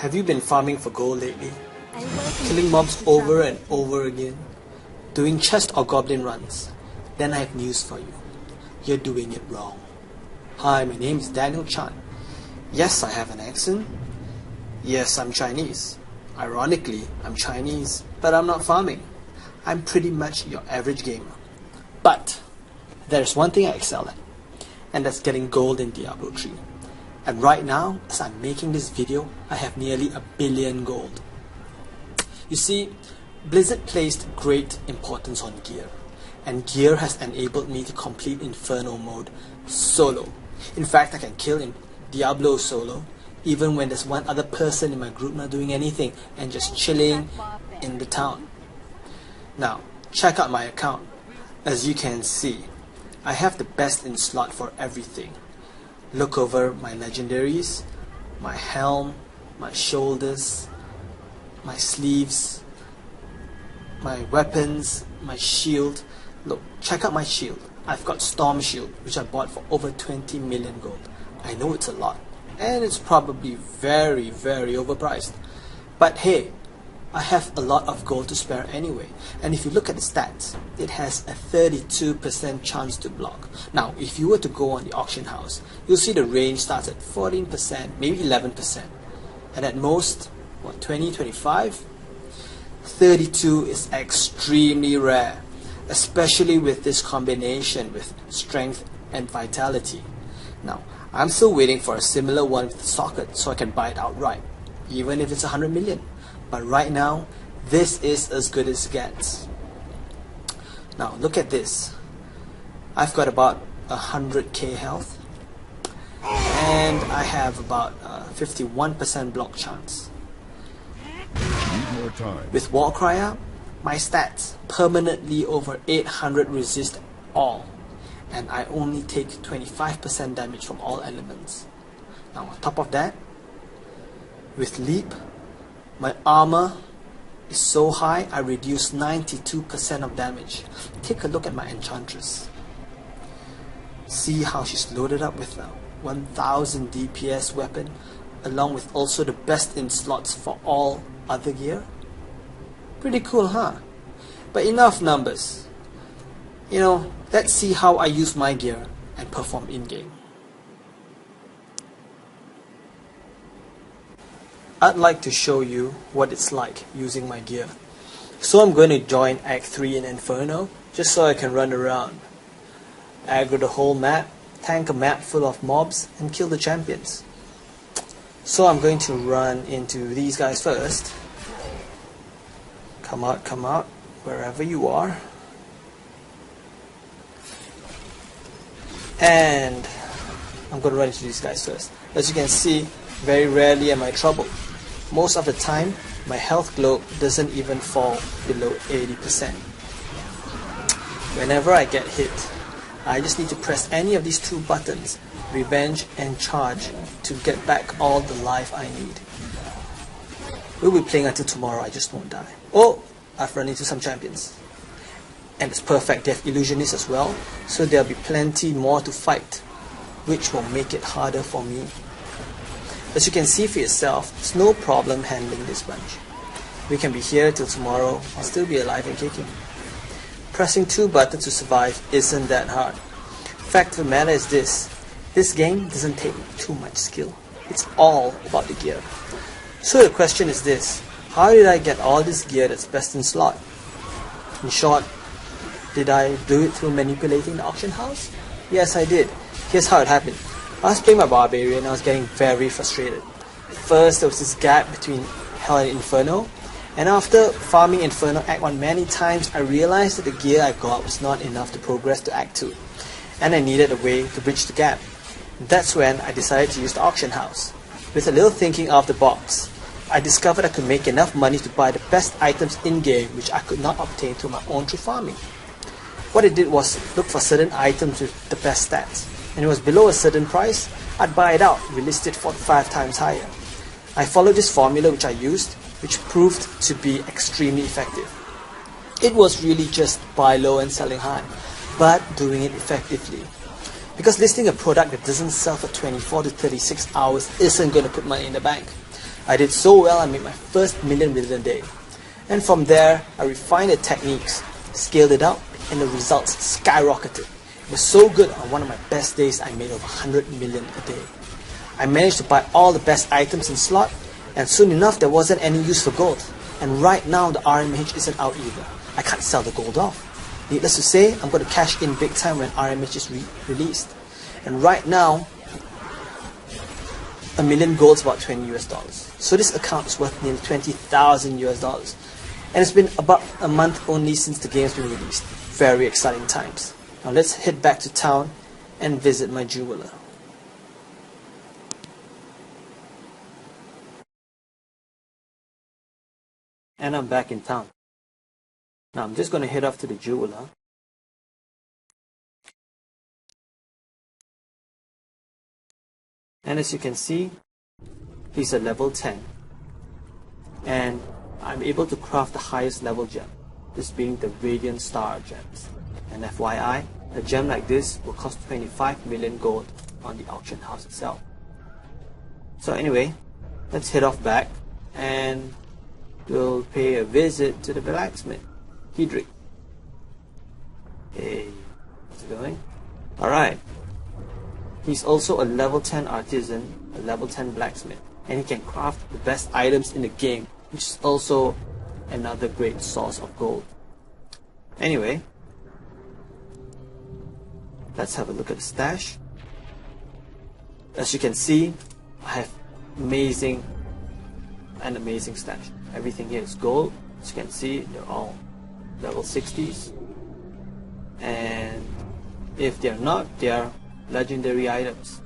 Have you been farming for gold lately? Killing mobs over and over again? Doing chest or goblin runs? Then I have news for you. You're doing it wrong. Hi, my name is Daniel Chan. Yes, I have an accent. Yes, I'm Chinese. Ironically, I'm Chinese, but I'm not farming. I'm pretty much your average gamer. But there's one thing I excel at, and that's getting gold in Diablo 3. And right now, as I'm making this video, I have nearly 1 billion gold. You see, Blizzard placed great importance on gear, and gear has enabled me to complete Inferno mode solo. In fact, I can kill in Diablo solo, even when there's one other person in my group not doing anything and just chilling in the town. Now, check out my account. As you can see, I have the best in slot for everything. Look over my legendaries, my helm, my shoulders, my sleeves, my weapons, my shield. Look, check out my shield. I've got Storm Shield, which I bought for over 20 million gold. I know it's a lot, and it's probably very, very overpriced. But hey, I have a lot of gold to spare anyway, and if you look at the stats, it has a 32% chance to block. Now, if you were to go on the auction house, you'll see the range starts at 14%, maybe 11%, and at most, what, 20, 25? 32 is extremely rare, especially with this combination with strength and vitality. Now, I'm still waiting for a similar one with the socket so I can buy it outright, even if it's 100 million. But right now, this is as good as it gets. Now, look at this. I've got about 100k health, and I have about 51% block chance. With Warcry up, my stats permanently over 800 resist all, and I only take 25% damage from all elements. Now, on top of that, with Leap, my armor is so high, I reduce 92% of damage. Take a look at my Enchantress. See how she's loaded up with a 1000 DPS weapon, along with also the best in slots for all other gear? Pretty cool, huh? But enough numbers. Let's see how I use my gear and perform in-game. I'd like to show you what it's like using my gear. So I'm going to join Act 3 in Inferno, just so I can run around, aggro the whole map, tank a map full of mobs, and kill the champions. So I'm going to run into these guys first. Come out, wherever you are. And I'm going to run into these guys first. As you can see, very rarely am I troubled. Most of the time, my health globe doesn't even fall below 80%. Whenever I get hit, I just need to press any of these two buttons, Revenge and Charge, to get back all the life I need. We'll be playing until tomorrow, I just won't die. Oh, I've run into some champions. And it's perfect, they have illusionists as well, so there'll be plenty more to fight, which will make it harder for me. As you can see for yourself, it's no problem handling this bunch. We can be here till tomorrow and still be alive and kicking. Pressing two buttons to survive isn't that hard. Fact of the matter is this game doesn't take too much skill. It's all about the gear. So the question is this: how did I get all this gear that's best in slot? In short, did I do it through manipulating the auction house? Yes, I did. Here's how it happened. I was playing my Barbarian and I was getting very frustrated. First, there was this gap between Hell and Inferno, and after farming Inferno Act 1 many times, I realized that the gear I got was not enough to progress to Act 2, and I needed a way to bridge the gap. That's when I decided to use the auction house. With a little thinking out of the box, I discovered I could make enough money to buy the best items in-game which I could not obtain through my own through farming. What I did was look for certain items with the best stats, and it was below a certain price, I'd buy it out, relist it 4 to 5 times higher. I followed this formula which I used, which proved to be extremely effective. It was really just buy low and selling high, but doing it effectively. Because listing a product that doesn't sell for 24 to 36 hours isn't going to put money in the bank. I did so well I made my first million within a day. And from there, I refined the techniques, scaled it up, and the results skyrocketed. It was so good on one of my best days I made over 100 million a day. I managed to buy all the best items in slot, and soon enough there wasn't any use for gold. And right now the RMH isn't out either. I can't sell the gold off. Needless to say, I'm going to cash in big time when RMH is released. And right now, a million gold is about $20 US. So this account is worth nearly 20,000 US. And it's been about a month only since the game's been released. Very exciting times. Now let's head back to town and visit my jeweler. And I'm back in town. Now I'm just going to head off to the jeweler. And as you can see, he's a level 10. And I'm able to craft the highest level gem, this being the Radiant Star gems. And FYI, a gem like this will cost 25 million gold on the auction house itself. So anyway, let's head off back and we'll pay a visit to the blacksmith, Hedrick. Hey, how's it going? Alright. He's also a level 10 artisan, a level 10 blacksmith, and he can craft the best items in the game, which is also another great source of gold. Anyway, let's have a look at the stash. As you can see, I have an amazing stash. Everything here is gold. As you can see, they're all level 60s, and if they're not, they are legendary items.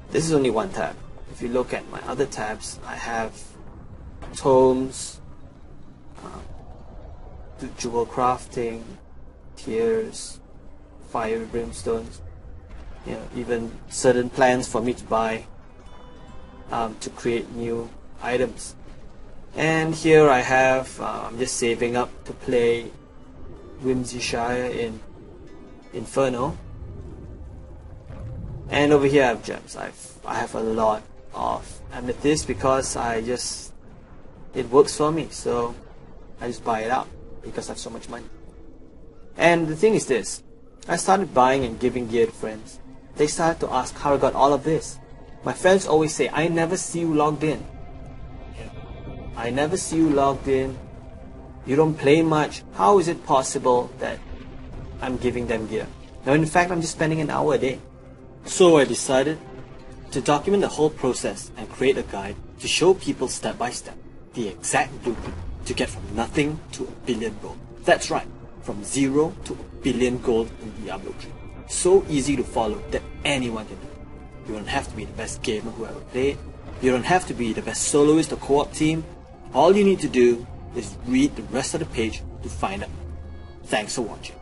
This is only one tab. If you look at my other tabs, I have tomes, jewel crafting, tears, fire brimstones, even certain plans for me to buy to create new items. And here I have, I'm just saving up to play Whimsyshire in Inferno. And over here I have gems. I have a lot of amethyst because it works for me, so I just buy it out because I have so much money. And the thing is this, I started buying and giving gear to friends. They started to ask how I got all of this. My friends always say, I never see you logged in. I never see you logged in. You don't play much. How is it possible that I'm giving them gear? Now in fact, I'm just spending an hour a day. So I decided to document the whole process and create a guide to show people step by step the exact blueprint to get from nothing to a billion gold. That's right, from 0 to a billion gold in Diablo 3. So easy to follow that anyone can do. You don't have to be the best gamer who ever played. You don't have to be the best soloist or co-op team. All you need to do is read the rest of the page to find out. Thanks for watching.